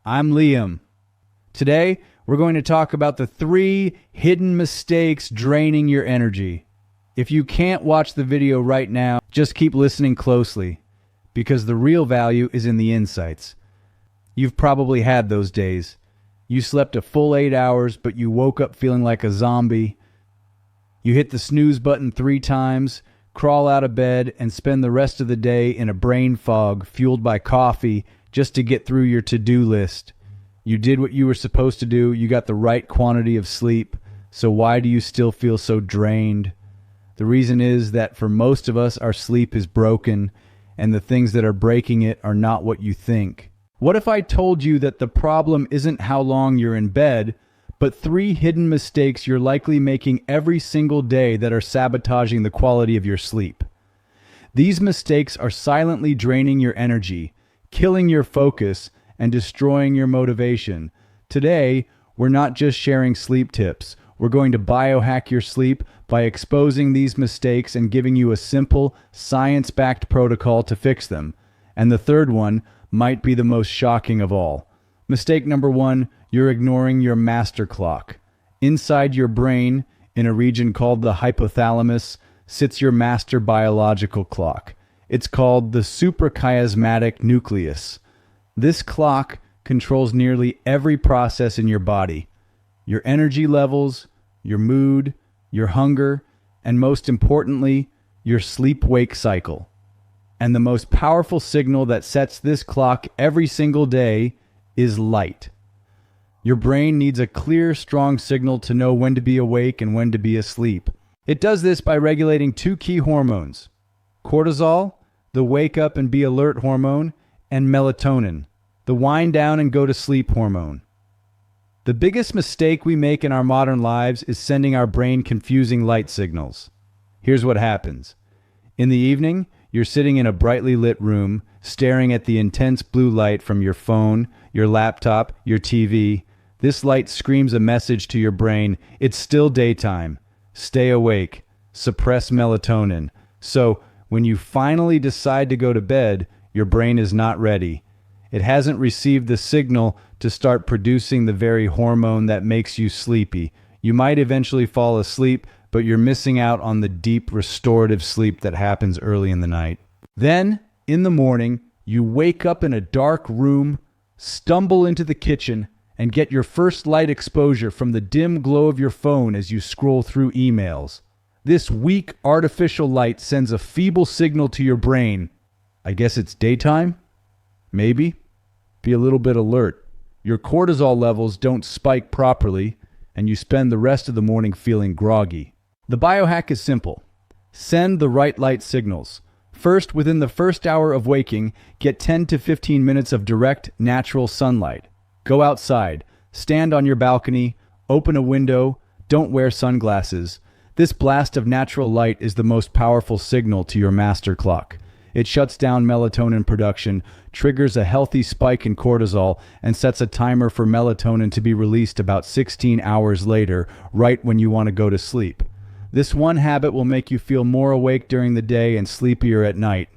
I'm Liam. Today, we're going to talk about the 3 hidden mistakes draining your energy. If you can't watch the video right now, just keep listening closely, because the real value is in the insights. You've probably had those days. You slept a full 8 hours, but you woke up feeling like a zombie. You hit the snooze button 3 times, crawl out of bed, and spend the rest of the day in a brain fog fueled by coffee just to get through your to-do list. You did what you were supposed to do, you got the right quantity of sleep, so why do you still feel so drained? The reason is that for most of us, our sleep is broken, and the things that are breaking it are not what you think. What if I told you that the problem isn't how long you're in bed, but 3 hidden mistakes you're likely making every single day that are sabotaging the quality of your sleep? These mistakes are silently draining your energy, killing your focus, and destroying your motivation. Today, we're not just sharing sleep tips. We're going to biohack your sleep by exposing these mistakes and giving you a simple, science-backed protocol to fix them. And the third one might be the most shocking of all. Mistake number 1, you're ignoring your master clock. Inside your brain, in a region called the hypothalamus, sits your master biological clock. It's called the suprachiasmatic nucleus. This clock controls nearly every process in your body. Your energy levels, your mood, your hunger, and most importantly, your sleep-wake cycle. And the most powerful signal that sets this clock every single day is light. Your brain needs a clear, strong signal to know when to be awake and when to be asleep. It does this by regulating 2 key hormones: cortisol, the wake up and be alert hormone, and melatonin, the wind down and go to sleep hormone. The biggest mistake we make in our modern lives is sending our brain confusing light signals. Here's what happens. In the evening, you're sitting in a brightly lit room, staring at the intense blue light from your phone, your laptop, your TV. This light screams a message to your brain: it's still daytime. Stay awake. Suppress melatonin. So, when you finally decide to go to bed, your brain is not ready. It hasn't received the signal to start producing the very hormone that makes you sleepy. You might eventually fall asleep, but you're missing out on the deep restorative sleep that happens early in the night. Then, in the morning, you wake up in a dark room, stumble into the kitchen, and get your first light exposure from the dim glow of your phone as you scroll through emails. This weak artificial light sends a feeble signal to your brain. I guess it's daytime? Maybe. Be a little bit alert. Your cortisol levels don't spike properly, and you spend the rest of the morning feeling groggy. The biohack is simple. Send the right light signals. First, within the first hour of waking, get 10 to 15 minutes of direct, natural sunlight. Go outside. Stand on your balcony. Open a window. Don't wear sunglasses. This blast of natural light is the most powerful signal to your master clock. It shuts down melatonin production, triggers a healthy spike in cortisol, and sets a timer for melatonin to be released about 16 hours later, right when you want to go to sleep. This one habit will make you feel more awake during the day and sleepier at night.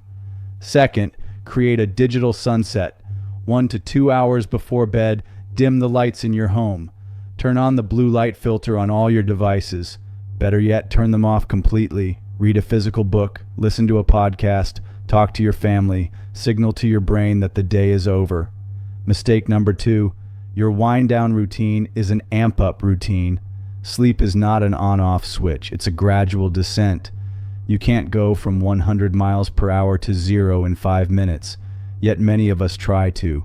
Second, create a digital sunset. 1 to 2 hours before bed, dim the lights in your home. Turn on the blue light filter on all your devices. Better yet, turn them off completely. Read a physical book, listen to a podcast, talk to your family, signal to your brain that the day is over. Mistake number 2, your wind down routine is an amp up routine. Sleep is not an on-off switch. It's a gradual descent. You can't go from 100 miles per hour to 0 in 5 minutes, yet many of us try to.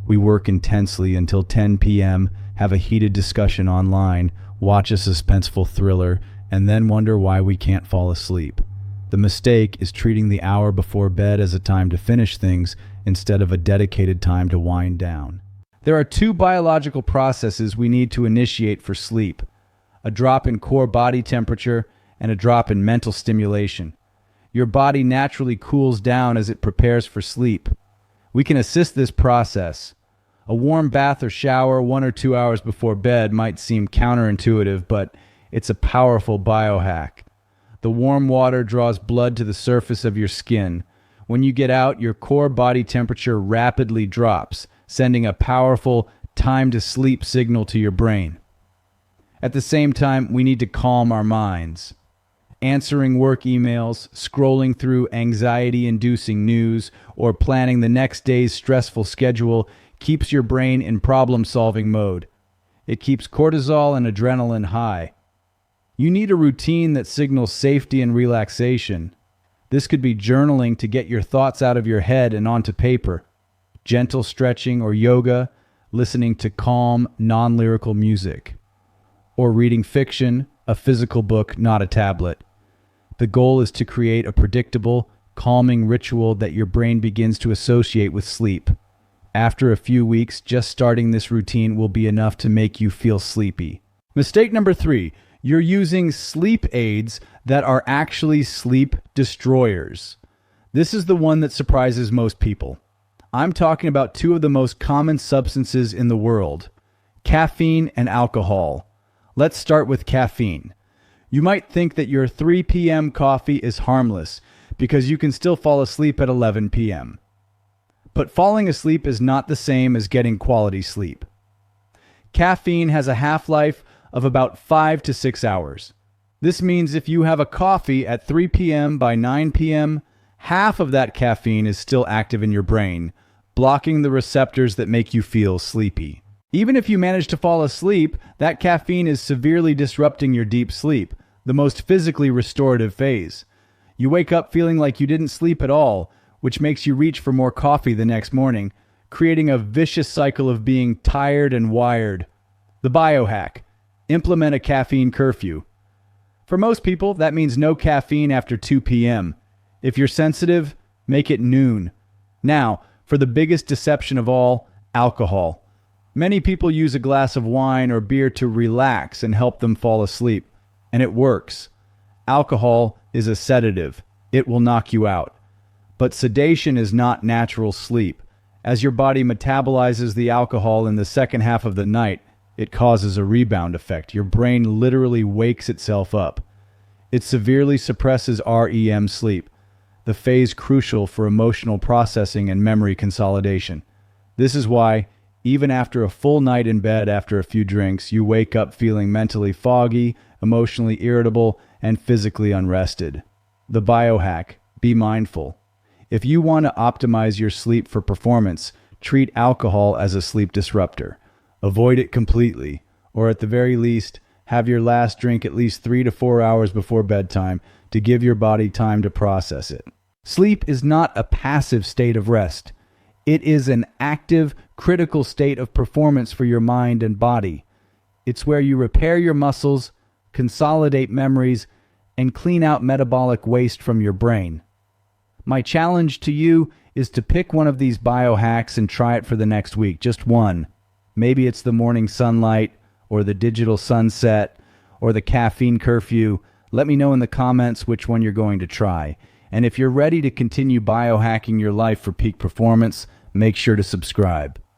We work intensely until 10 p.m., have a heated discussion online, watch a suspenseful thriller, and then wonder why we can't fall asleep. The mistake is treating the hour before bed as a time to finish things instead of a dedicated time to wind down. There are 2 biological processes we need to initiate for sleep: a drop in core body temperature and a drop in mental stimulation. Your body naturally cools down as it prepares for sleep. We can assist this process. A warm bath or shower 1 or 2 hours before bed might seem counterintuitive, but it's a powerful biohack. The warm water draws blood to the surface of your skin. When you get out, your core body temperature rapidly drops, sending a powerful time to sleep signal to your brain. At the same time, we need to calm our minds. Answering work emails, scrolling through anxiety-inducing news, or planning the next day's stressful schedule keeps your brain in problem-solving mode. It keeps cortisol and adrenaline high. You need a routine that signals safety and relaxation. This could be journaling to get your thoughts out of your head and onto paper, gentle stretching or yoga, listening to calm, non-lyrical music, or reading fiction, a physical book, not a tablet. The goal is to create a predictable, calming ritual that your brain begins to associate with sleep. After a few weeks, just starting this routine will be enough to make you feel sleepy. Mistake number 3, you're using sleep aids that are actually sleep destroyers. This is the one that surprises most people. I'm talking about 2 of the most common substances in the world, caffeine and alcohol. Let's start with caffeine. You might think that your 3 p.m. coffee is harmless because you can still fall asleep at 11 p.m. But falling asleep is not the same as getting quality sleep. Caffeine has a half-life of about 5 to 6 hours. This means if you have a coffee at 3 p.m. by 9 p.m., half of that caffeine is still active in your brain, blocking the receptors that make you feel sleepy. Even if you manage to fall asleep, that caffeine is severely disrupting your deep sleep, the most physically restorative phase. You wake up feeling like you didn't sleep at all, which makes you reach for more coffee the next morning, creating a vicious cycle of being tired and wired. The biohack: implement a caffeine curfew. For most people, that means no caffeine after 2 p.m. If you're sensitive, make it noon. Now, for the biggest deception of all, alcohol. Many people use a glass of wine or beer to relax and help them fall asleep, and it works. Alcohol is a sedative. It will knock you out. But sedation is not natural sleep. As your body metabolizes the alcohol in the second half of the night, it causes a rebound effect. Your brain literally wakes itself up. It severely suppresses REM sleep, the phase crucial for emotional processing and memory consolidation. This is why, even after a full night in bed after a few drinks, you wake up feeling mentally foggy, emotionally irritable, and physically unrested. The biohack: be mindful. If you want to optimize your sleep for performance, treat alcohol as a sleep disruptor. Avoid it completely, or at the very least, have your last drink at least 3 to 4 hours before bedtime to give your body time to process it. Sleep is not a passive state of rest. It is an active, critical state of performance for your mind and body. It's where you repair your muscles, consolidate memories, and clean out metabolic waste from your brain. My challenge to you is to pick one of these biohacks and try it for the next week, just one. Maybe it's the morning sunlight, or the digital sunset, or the caffeine curfew. Let me know in the comments which one you're going to try. And if you're ready to continue biohacking your life for peak performance, make sure to subscribe.